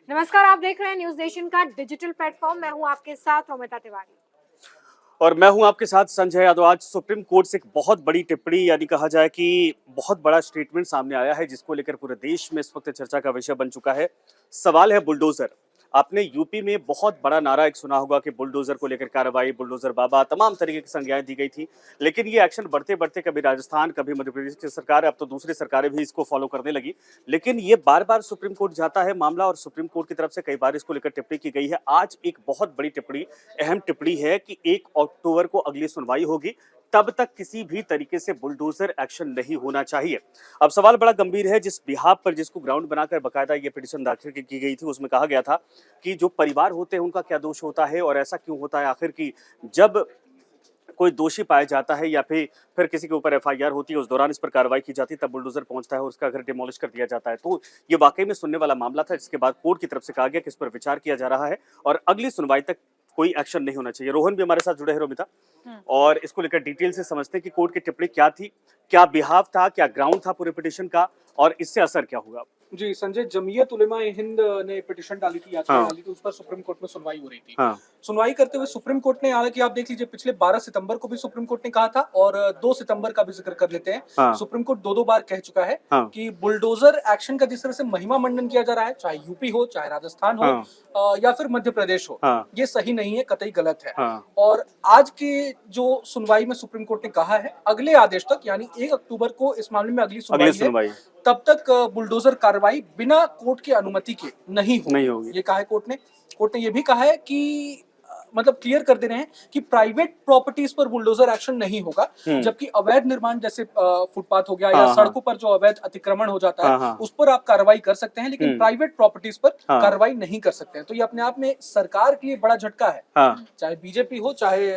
नमस्कार, आप देख रहे हैं न्यूज नेशन का डिजिटल प्लेटफॉर्म। मैं हूं आपके साथ रोमिता तिवारी। और मैं हूं आपके साथ संजय यादव। आज सुप्रीम कोर्ट से एक बहुत बड़ी टिप्पणी यानी कहा जाए कि बहुत बड़ा स्टेटमेंट सामने आया है, जिसको लेकर पूरे देश में इस वक्त चर्चा का विषय बन चुका है। सवाल है बुलडोजर। आपने यूपी में बहुत बड़ा नारा एक सुना होगा कि बुलडोजर को लेकर कार्रवाई, बुलडोजर बाबा, तमाम तरीके की संज्ञाएं दी गई थी। लेकिन ये एक्शन बढ़ते बढ़ते कभी राजस्थान, कभी मध्य प्रदेश की सरकार, अब तो दूसरी सरकारें भी इसको फॉलो करने लगी। लेकिन ये बार बार सुप्रीम कोर्ट जाता है मामला, और सुप्रीम कोर्ट की तरफ से कई बार इसको लेकर टिप्पणी की गई है। आज एक बहुत बड़ी टिप्पणी, अहम टिप्पणी है कि 1 अक्टूबर को अगली सुनवाई होगी, तब तक किसी भी तरीके से बुलडोजर एक्शन नहीं होना चाहिए। अब सवाल बड़ा गंभीर है। जिस बिहाफ पर, जिसको ग्राउंड बनाकर बकायदा ये पिटीशन दाखिल की गई थी, उसमें कहा गया था कि जो परिवार होते हैं उनका क्या दोष होता है और ऐसा क्यों होता है आखिर कि जब कोई दोषी पाया जाता है या फिर किसी के ऊपर एफआईआर होती है, उस दौरान इस पर कार्रवाई की जाती है, तब बुलडोजर पहुंचता है और उसका घर डिमोलिश कर दिया जाता है। तो ये वाकई में सुनने वाला मामला था, जिसके बाद कोर्ट की तरफ से कहा गया कि इस पर विचार किया जा रहा है और अगली सुनवाई तक कोई एक्शन नहीं होना चाहिए। रोहन भी हमारे साथ जुड़े हैं, रोमिता, और इसको लेकर डिटेल से समझते हैं कि कोर्ट की टिप्पणी क्या थी, क्या बिहाफ था, क्या ग्राउंड था पूरे पिटीशन का, और इससे असर क्या होगा। जी संजय, जमीयत उलेमा ए हिंद ने पिटीशन डाली थी, याचिका डाली थी, उस पर सुप्रीम कोर्ट में सुनवाई हो रही थी। सुनवाई करते हुए सुप्रीम कोर्ट ने, हालांकि आप देख लीजिए, पिछले 12 सितंबर को भी सुप्रीम कोर्ट ने कहा था और 2 सितंबर का भी जिक्र कर लेते हैं। सुप्रीम कोर्ट दो बार कह चुका है कि बुलडोजर एक्शन का जिस तरह से महिमा मंडन किया जा रहा है, चाहे यूपी हो, चाहे राजस्थान हो, या फिर मध्य प्रदेश हो, ये सही नहीं है, कतई गलत है। और आज के जो सुनवाई में सुप्रीम कोर्ट ने कहा है, अगले आदेश तक, यानी 1 अक्टूबर को इस मामले में अगली सुनवाई है, तब तक बुलडोजर कार्रवाई बिना कोर्ट की अनुमति के नहीं होगी। ये कहा है कोर्ट ने। कोर्ट ने ये भी कहा है कि मतलब क्लियर कर दे रहे हैं कि प्राइवेट प्रॉपर्टीज पर बुलडोजर एक्शन नहीं होगा, जबकि अवैध निर्माण जैसे फुटपाथ हो गया या सड़कों पर जो अवैध अतिक्रमण हो जाता है, उस पर आप कार्रवाई कर सकते हैं, लेकिन प्राइवेट प्रॉपर्टीज पर कार्रवाई नहीं कर सकते हैं। तो ये अपने आप में सरकार के लिए बड़ा झटका है, चाहे बीजेपी हो, चाहे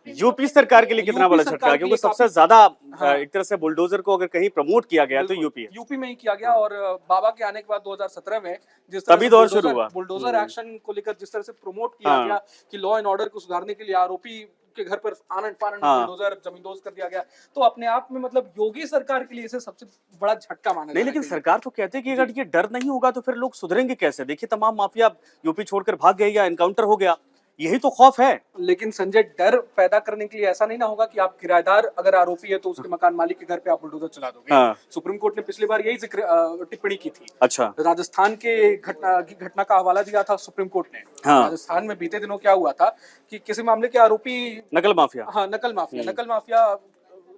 यूपी सरकार के लिए कितना बड़ा झटका, क्योंकि सबसे ज्यादा एक तरह से बुलडोजर को अगर कहीं प्रमोट किया गया तो यूपी में ही किया गया। और बाबा के आने के बाद 2017 में जिस तरह दौर शुरू हुआ, बुलडोजर एक्शन को लेकर जिस तरह से प्रमोट किया गया कि लॉ एंड ऑर्डर को सुधारने के लिए आरोपी के घर पर आनन फानन बुलडोजर जमींदोज कर दिया गया, तो अपने आप में मतलब योगी सरकार के लिए इसे सबसे बड़ा झटका माना नहीं। लेकिन सरकार तो कहते हैं कि अगर ये डर नहीं होगा तो फिर लोग सुधरेंगे कैसे। देखिए, तमाम माफिया यूपी छोड़कर भाग गए या एनकाउंटर हो गया, यही तो खौफ है। लेकिन संजय, डर पैदा करने के लिए ऐसा नहीं ना होगा कि आप किराएदार अगर आरोपी है तो उसके मकान मालिक के घर पे आप बुलडोजर चला दोगे। सुप्रीम कोर्ट ने पिछली बार यही टिप्पणी की थी। अच्छा, राजस्थान के घटना का हवाला दिया था सुप्रीम कोर्ट ने। राजस्थान में बीते दिनों क्या हुआ था कि किसी मामले के आरोपी नकल माफिया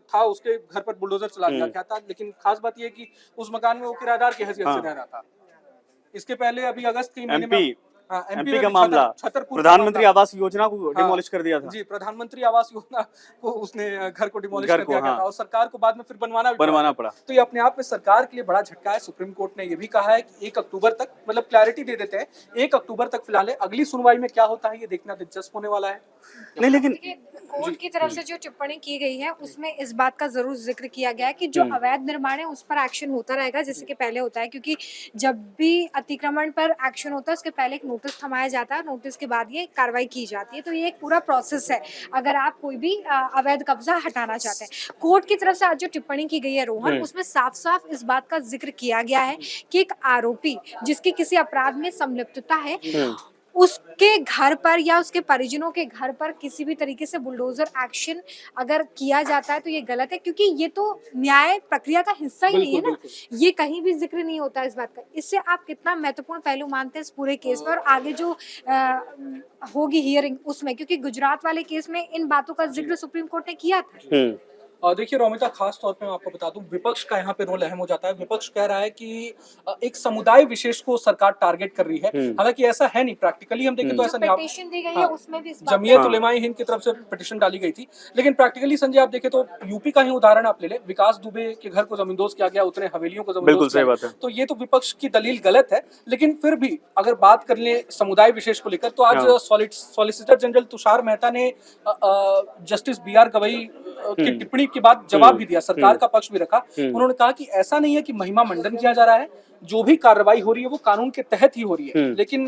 था, उसके घर पर बुलडोजर चला दिया गया था। लेकिन खास बात यह कि उस मकान में वो किराएदार की हैसियत से रह रहा था। इसके पहले अभी अगस्त के महीने में एमपी का मामला, प्रधानमंत्री आवास योजना को डिमोलिश कर दिया था। जी, प्रधानमंत्री आवास योजना को उसने घर को डिमोलिश कर दिया था और सरकार को बाद में फिर बनवाना पड़ा। तो ये अपने आप में सरकार के लिए बड़ा झटका है। सुप्रीम कोर्ट ने ये भी कहा है कि 1 अक्टूबर तक, मतलब क्लैरिटी दे देते हैं, 1 अक्टूबर तक फिलहाल है। अगली सुनवाई में क्या होता है ये देखना दिलचस्प होने वाला है। नहीं, लेकिन कोर्ट की तरफ से जो टिप्पणी की गई है उसमें इस बात का जरूर जिक्र किया गया है कि जो अवैध निर्माण है उस पर एक्शन होता रहेगा, जैसे कि पहले होता है, क्योंकि जब भी अतिक्रमण पर एक्शन होता है उसके पहले एक नोटिस थमाया जाता है, नोटिस के बाद ये कार्रवाई की जाती है। तो ये एक पूरा प्रोसेस है अगर आप कोई भी अवैध कब्जा हटाना चाहते हैं। कोर्ट की तरफ से आज जो टिप्पणी की गई है रोहन, उसमें साफ साफ इस बात का जिक्र किया गया है कि एक आरोपी जिसकी किसी अपराध में संलिप्तता है, उसके घर पर या उसके परिजनों के घर पर किसी भी तरीके से बुलडोजर एक्शन अगर किया जाता है तो ये गलत है, क्योंकि ये तो न्याय प्रक्रिया का हिस्सा ही नहीं है ना। ये कहीं भी जिक्र नहीं होता इस बात का। इससे आप कितना महत्वपूर्ण पहलू मानते हैं इस पूरे केस में और आगे जो होगी हियरिंग उसमें, क्योंकि गुजरात वाले केस में इन बातों का जिक्र सुप्रीम कोर्ट ने किया था। देखिए रोमिता, खास तौर पे मैं आपको बता दूं, विपक्ष का यहाँ पे रोल अहम हो जाता है। विपक्ष कह रहा है कि एक समुदाय विशेष को सरकार टारगेट कर रही है, हालांकि ऐसा है नहीं। प्रैक्टिकली हम देखें तो ऐसा नहीं। पिटीशन दी गई है उसमें भी जमीयत उलेमा ए हिंद की तरफ से पिटीशन डाली गई थी, लेकिन प्रैक्टिकली संजय आप देखें तो यूपी का ही उदाहरण आप ले लें, विकास दुबे के घर को जमींदोज किया गया, उतने हवेलियों को जमींदोज किया गया। तो ये तो विपक्ष की दलील गलत है, लेकिन फिर भी अगर बात कर ले समुदाय विशेष को लेकर, तो आज सॉलिसिटर जनरल तुषार मेहता ने जस्टिस BR गवई की टिप्पणी के बाद जवाब भी दिया, सरकार का पक्ष भी रखा। उन्होंने कहा कि ऐसा नहीं है कि महिमा मंडन किया जा रहा है, जो भी कार्रवाई हो रही है वो कानून के तहत ही हो रही है, लेकिन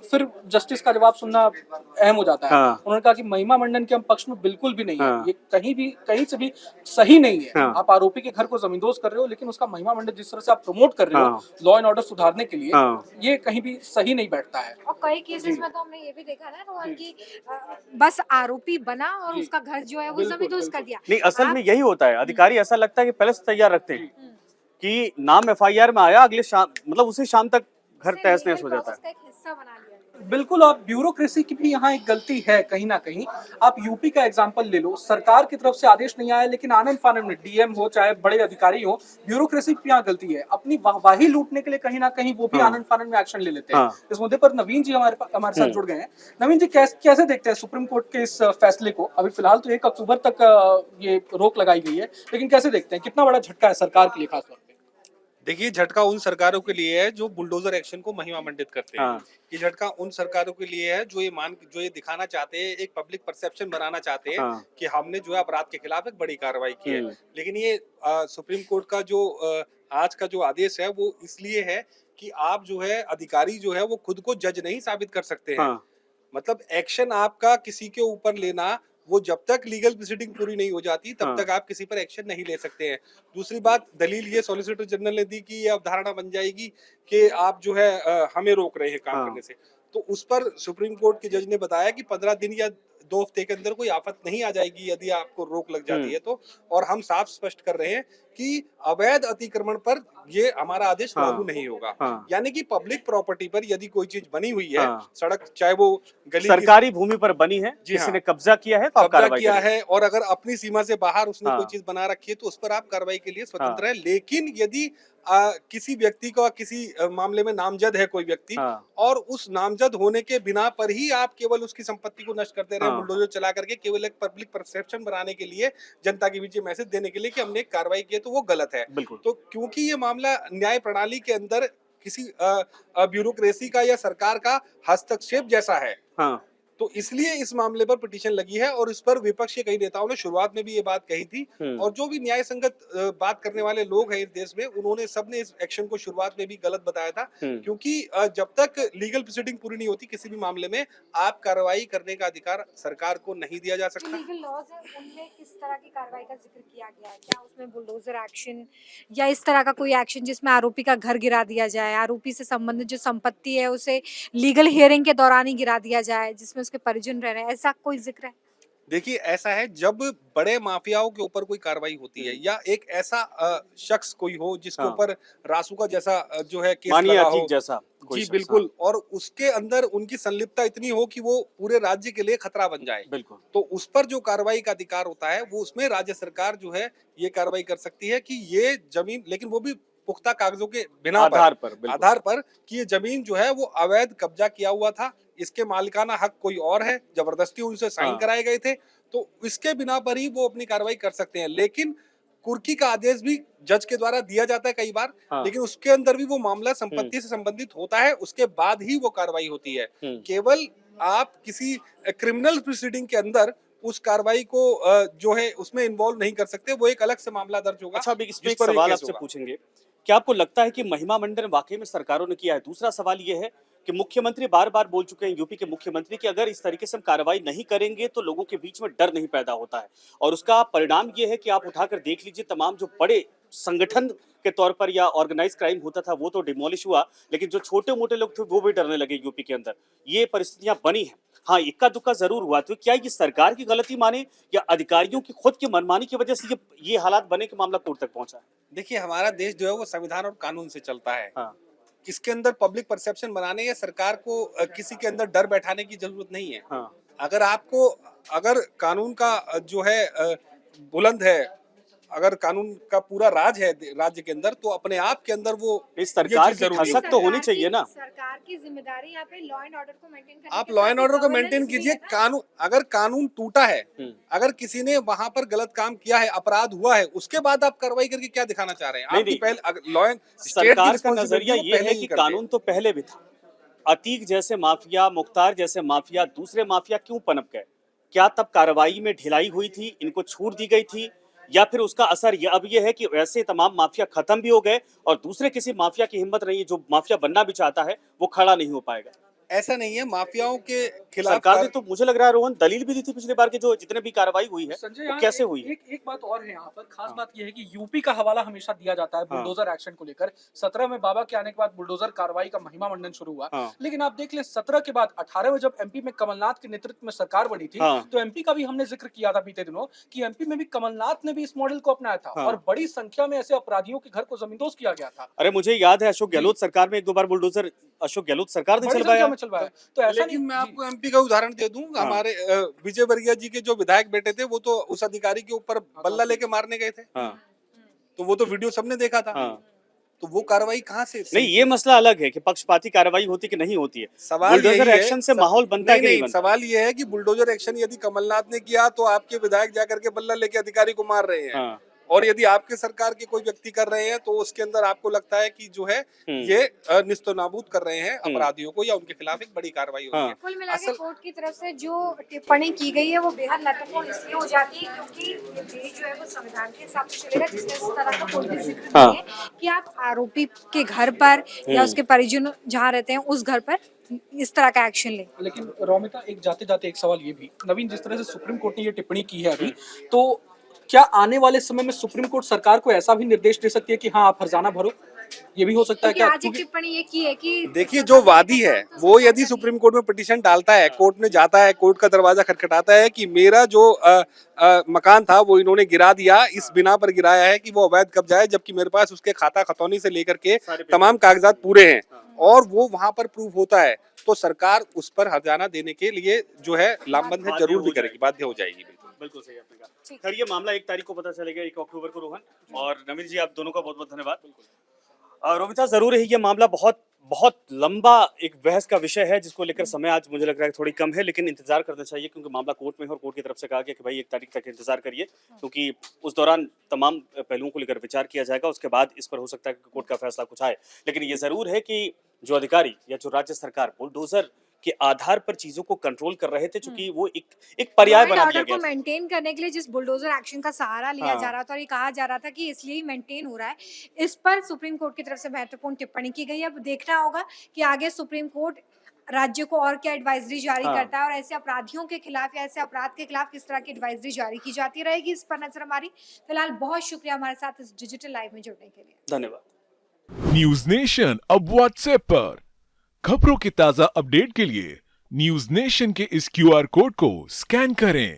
फिर जस्टिस का जवाब सुनना अहम हो जाता है। हाँ। उन्होंने कहा कि महिमा मंडन के हम पक्ष में बिल्कुल भी नहीं है, हाँ। ये कहीं से भी सही नहीं है। हाँ। आप आरोपी के घर को जमींदोज कर रहे हो, लेकिन उसका महिमा मंडन जिस तरह से आप प्रमोट कर रहे हो हाँ। लॉ एंड ऑर्डर सुधारने के लिए, हाँ। ये कहीं भी सही नहीं बैठता है। और कई केसेस में तो हमने ये भी देखा ना रोहन की बस आरोपी बना और जी। उसका घर जो है वो बिल्कुल, जमींदोज कर बिल्कुल। दिया। नहीं, असल आप- में यही होता है, अधिकारी ऐसा लगता है कि पहले से तैयार रखते हैं हम्म, कि नाम एफआईआर में आया, अगले शाम मतलब उसी शाम तक घर उसे तहस legal नहस हो जाता process है। का एक हिस्सा बना लिया गया। बिल्कुल, और ब्यूरोक्रेसी की भी यहाँ एक गलती है कहीं ना कहीं। आप यूपी का एग्जांपल ले लो, सरकार की तरफ से आदेश नहीं आया, लेकिन आनंद फानन में डीएम हो चाहे बड़े अधिकारी हो, ब्यूरोक्रेसी की यहाँ गलती है। अपनी वाहवाही लूटने के लिए कहीं ना कहीं वो भी हाँ। आनंद फानन में एक्शन ले लेते हैं। हाँ। इस मुद्दे पर नवीन जी हमारे साथ जुड़ गए हैं। नवीन जी, कैसे देखते हैं सुप्रीम कोर्ट के इस फैसले को? अभी फिलहाल तो 1 अक्टूबर तक ये रोक लगाई गई है, लेकिन कैसे देखते हैं, कितना बड़ा झटका है सरकार के लिए खासतौर पे? देखिए, झटका उन सरकारों के लिए है जो बुलडोजर एक्शन को महिमा मंडित करते हैं। हाँ। ये झटका उन सरकारों के लिए है जो ये दिखाना चाहते हैं, एक पब्लिक परसेप्शन बनाना चाहते हैं हाँ। कि हमने जो है अपराध के खिलाफ एक बड़ी कार्रवाई की है। हम्म। लेकिन ये सुप्रीम कोर्ट का जो आज का जो आदेश है वो इसलिए है कि आप जो है अधिकारी जो है वो खुद को जज नहीं साबित कर सकते हैं। हाँ। मतलब एक्शन आपका किसी के ऊपर लेना, वो जब तक लीगल प्रोसीडिंग पूरी नहीं हो जाती तब हाँ। तक आप किसी पर एक्शन नहीं ले सकते हैं। दूसरी बात, दलील ये सॉलिसिटर जनरल ने दी कि ये अवधारणा बन जाएगी कि आप जो है हमें रोक रहे हैं काम हाँ। करने से। तो उस पर सुप्रीम कोर्ट के जज ने बताया कि 15 दिन या 2 हफ्ते के अंदर कोई आफत नहीं आ जाएगी यदि आपको रोक लग जाती है तो। और हम साफ स्पष्ट कर रहे हैं कि अवैध अतिक्रमण पर ये हमारा आदेश हाँ। लागू नहीं होगा। हाँ। यानी कि पब्लिक प्रॉपर्टी पर यदि कोई चीज बनी हुई है, हाँ। सड़क चाहे वो गली की सरकारी भूमि पर बनी है, जी किसी हाँ। ने कब्जा किया है तो आप कब्जा कार्रवाई किया करेंगे। है और अगर अपनी सीमा से बाहर उसने हाँ। कोई चीज बना रखी है तो उस पर आप कार्रवाई के लिए स्वतंत्र हाँ। है। लेकिन यदि किसी व्यक्ति का किसी मामले में नामजद है कोई व्यक्ति, हाँ। और उस नामजद होने के बिना पर ही आप केवल उसकी संपत्ति को नष्ट करते रहे हाँ। बुलडोजर चला करके, केवल एक पब्लिक परसेप्शन बनाने के लिए, जनता के बीच ये मैसेज देने के लिए कि हमने एक कार्रवाई की है, तो वो गलत है। बिल्कुल। तो क्योंकि ये मामला न्याय प्रणाली के अंदर किसी ब्यूरोक्रेसी का या सरकार का हस्तक्षेप जैसा है, हाँ। तो इसलिए इस मामले पर पिटीशन लगी है। और इस पर विपक्ष के कई नेताओं ने शुरुआत में भी ये बात कही थी, और जो भी न्याय संगत बात करने वाले लोग हैं इस देश में, उन्होंने सबने इस एक्शन को शुरुआत में भी गलत बताया था। क्योंकि जब तक लीगल प्रोसीडिंग पूरी नहीं होती किसी भी मामले में, आप कार्रवाई करने का अधिकार सरकार को नहीं दिया जा सकता। लीगल लॉज है उनमें किस तरह की कार्रवाई का जिक्र किया गया है? क्या उसमें बुलडोजर एक्शन या इस तरह का कोई एक्शन जिसमें आरोपी का घर गिरा दिया जाए, आरोपी से संबंधित जो संपत्ति है उसे लीगल हियरिंग के दौरान ही गिरा दिया जाए जिसमें उसके परिजन रह रहे हैं, ऐसा कोई जिक्र है? देखिए, ऐसा है, जब बड़े माफियाओं के ऊपर कोई कार्रवाई होती है या एक ऐसा शख्स कोई हो जिसके हाँ। ऊपर रासुका जैसा जो है केस मानिए लगा अतीक हो, जैसा कोई जी शख्स, बिल्कुल, और उसके अंदर उनकी संलिप्तता इतनी हो कि वो पूरे राज्य के लिए खतरा बन जाए, बिल्कुल। तो उस पर जो कार्रवाई का अधिकार होता है वो उसमें राज्य सरकार जो है ये कार्रवाई कर सकती है कि ये जमीन, लेकिन वो भी पुख्ता कागजों के बिना आधार पर, बिल्कुल। आधार पर कि ये जमीन जो है वो अवैध कब्जा किया हुआ था, इसके मालिकाना हक कोई और है, जबरदस्ती उनसे साइन हाँ। कराए गए थे, तो इसके बिना पर ही वो अपनी कार्रवाई कर सकते हैं। लेकिन कुर्की का आदेश भी जज के द्वारा दिया जाता है कई बार, हाँ। लेकिन उसके अंदर भी वो मामला संपत्ति से संबंधित होता है, उसके बाद ही वो कार्रवाई होती है। केवल आप किसी क्रिमिनल प्रोसीडिंग के अंदर उस कार्रवाई को जो है उसमें इन्वॉल्व नहीं कर सकते, वो एक अलग से मामला दर्ज होगा। अच्छा, अभी इस पे जिस एक पर सवाल केस आपसे होगा। पूछेंगे, क्या आपको लगता है कि महिमा मंडन वाकई में सरकारों ने किया है? दूसरा सवाल ये है कि मुख्यमंत्री बार बार बोल चुके हैं, यूपी के मुख्यमंत्री, कि अगर इस तरीके से हम कार्रवाई नहीं करेंगे तो लोगों के बीच में डर नहीं पैदा होता है, और उसका परिणाम ये है कि आप उठाकर देख लीजिए, तमाम जो बड़े संगठन के तौर पर या ऑर्गेनाइज क्राइम होता था वो तो डिमोलिश हुआ, लेकिन जो छोटे मोटे लोग थे वो भी डरने लगे यूपी के अंदर। ये परिस्थितियां बनी हैं। हाँ, इक्का दुक्का जरूर हुआ, तो क्या ये सरकार की गलती माने या अधिकारियों की खुद की मनमानी की वजह से ये हालात बने कि मामला कोर्ट तक पहुंचा है? देखिए, हमारा देश जो है वो संविधान और कानून से चलता है। हाँ। इसके अंदर पब्लिक परसेप्शन बनाने या सरकार को किसी के अंदर डर बैठाने की जरूरत नहीं है। हाँ। अगर कानून का जो है बुलंद है, अगर कानून का पूरा राज है राज्य के अंदर, तो अपने आप के अंदर वो इस सरकार की जरूरी है। खसक तो होनी चाहिए ना। सरकार की जिम्मेदारी यहाँ पे लॉ एंड ऑर्डर को मेंटेन करने आप के लॉ साथ एंड ही ऑर्डर को governance मेंटेन भी कीजिए। है ना। कानून, अगर कानून टूटा है, अगर किसी ने वहां पर गलत काम किया है, अपराध हुआ है, उसके बाद आप कार्रवाई करके क्या दिखाना चाह रहे हैं? नहीं, आपकी नहीं। पहले लॉ एंड सरकार का नजरिया ये है कि कानून तो पहले भी था, अतीक जैसे माफिया, मुख्तार जैसे माफिया, दूसरे माफिया क्यों पनप गए? क्या तब कार्रवाई में ढिलाई हुई थी, इनको छूट दी गई थी, या फिर उसका असर अब ये है कि वैसे तमाम माफिया खत्म भी हो गए और दूसरे किसी माफिया की हिम्मत नहीं है, जो माफिया बनना भी चाहता है वो खड़ा नहीं हो पाएगा? ऐसा नहीं है, माफियाओं के खिलाफ सरकार ने तो मुझे लग रहा है रोहन दलील भी दी थी पिछले बार के जो जितने भी कार्रवाई हुई है संजय वो यहाँ कैसे हुई है। एक बात और है यहाँ पर खास बात यह है कि यूपी का हवाला हमेशा दिया जाता है बुलडोजर एक्शन को लेकर। 17 में बाबा के आने के बाद बुलडोजर कार्रवाई का महिमा मंडन शुरू हुआ, लेकिन आप देख लें 17 के बाद 18 में जब एमपी में कमलनाथ के नेतृत्व में सरकार बनी थी तो एमपी का भी हमने जिक्र किया था बीते दिनों कि एमपी में भी कमलनाथ ने भी इस मॉडल को अपनाया था और बड़ी संख्या में ऐसे अपराधियों के घर को जमींदोज किया गया था। अरे मुझे याद है अशोक गहलोत सरकार में एक दो बार बुलडोजर अशोक गहलोत सरकार ने चलवाया। तो ऐसा नहीं, मैं आपको एमपी का उदाहरण दे दूं, हमारे विजय वर्गीय जी के जो विधायक बेटे थे वो तो उस अधिकारी के ऊपर बल्ला लेके मारने गए थे, तो वो तो वीडियो सबने देखा था। तो वो कार्रवाई कहाँ से? नहीं, ये मसला अलग है कि पक्षपाती कार्रवाई होती कि नहीं होती है। सवाल बुलडोजर एक्शन से माहौल बनता है कि नहीं बनता? सवाल ये है कि बुलडोजर एक्शन यदि कमलनाथ ने किया तो आपके विधायक जाकर के बल्ला लेके अधिकारी को मार रहे हैं, और यदि आपके सरकार के कोई व्यक्ति कर रहे हैं तो उसके अंदर आपको लगता है कि जो है ये निस्तनाबूद कर रहे हैं अपराधियों को या उनके खिलाफ एक बड़ी कार्रवाई हो रही है। कुल मिलाकर कोर्ट की तरफ से जो टिप्पणी की गई है वो बेहद महत्वपूर्ण इसलिए हो जाती है क्योंकि ये देश जो है वो संविधान के हिसाब से चलेगा, जिसमें इस तरह का कोई भी जिक्र नहीं है कि आप आरोपी के घर पर या उसके परिजन जहाँ रहते हैं उस घर पर इस तरह का एक्शन ले। लेकिन रोमिता एक जाते जाते एक सवाल ये भी, नवीन जिस तरह से सुप्रीम कोर्ट ने ये टिप्पणी की है अभी, तो क्या आने वाले समय में सुप्रीम कोर्ट सरकार को ऐसा भी निर्देश दे सकती है कि हाँ आप हर्जाना भरो? ये भी हो सकता है क्या? आज एक टिप्पणी ये की है कि देखिए, जो वादी है वो यदि सुप्रीम कोर्ट में पिटीशन डालता है, कोर्ट में जाता है, कोर्ट का दरवाजा खटखटाता है कि मेरा जो मकान था वो इन्होंने गिरा दिया, इस बिना पर गिराया है कि वो अवैध कब्जा है, जबकि मेरे पास उसके खाता खतौनी से लेकर के तमाम कागजात पूरे हैं, और वो वहां पर प्रूफ होता है, तो सरकार उस पर हर्जाना देने के लिए जो है लामबंद है जरूर भी करेगी, बाध्य हो जाएगी। बिल्कुल सही आपने कहा। खैर ये मामला 1 तारीख को पता चलेगा, 1 अक्टूबर को रोहन, और नवीन जी आप दोनों का बहुत बहुत धन्यवाद। रोमिता, जरूर है ये मामला बहुत बहुत लंबा एक बहस का विषय है जिसको लेकर समय आज मुझे लग रहा है थोड़ी कम है, लेकिन इंतजार करना चाहिए क्योंकि मामला कोर्ट में है और कोर्ट की तरफ से कहा गया कि भाई 1 तारीख तक इंतजार करिए, क्योंकि उस दौरान तमाम पहलुओं को लेकर विचार किया जाएगा। उसके बाद इस पर हो सकता है कि कोर्ट का फैसला कुछ आए, लेकिन ये जरूर है कि जो अधिकारी या जो राज्य सरकार बुलडोजर के आधार पर चीजों को कंट्रोल कर रहे थे, चूंकि वो एक पर्याय बना दिया गया को मेंटेन करने के लिए जिस बुलडोजर एक्शन का सहारा लिया जा रहा था और ये कहा जा रहा था कि इसलिए ही मेंटेन हो रहा है, इस पर सुप्रीम कोर्ट की तरफ से महत्वपूर्ण टिप्पणी की गई है। अब देखना होगा कि आगे सुप्रीम कोर्ट राज्य को और क्या एडवाइजरी जारी करता है और ऐसे अपराधियों के खिलाफ या ऐसे अपराध के खिलाफ किस तरह की एडवाइजरी जारी की जाती रहेगी, इस पर नजर हमारी। फिलहाल बहुत शुक्रिया हमारे साथ इस डिजिटल लाइव में जुड़ने के लिए। धन्यवाद। न्यूज नेशन अब व्हाट्सएप पर खबरों की ताजा अपडेट के लिए न्यूज नेशन के इस QR कोड को स्कैन करें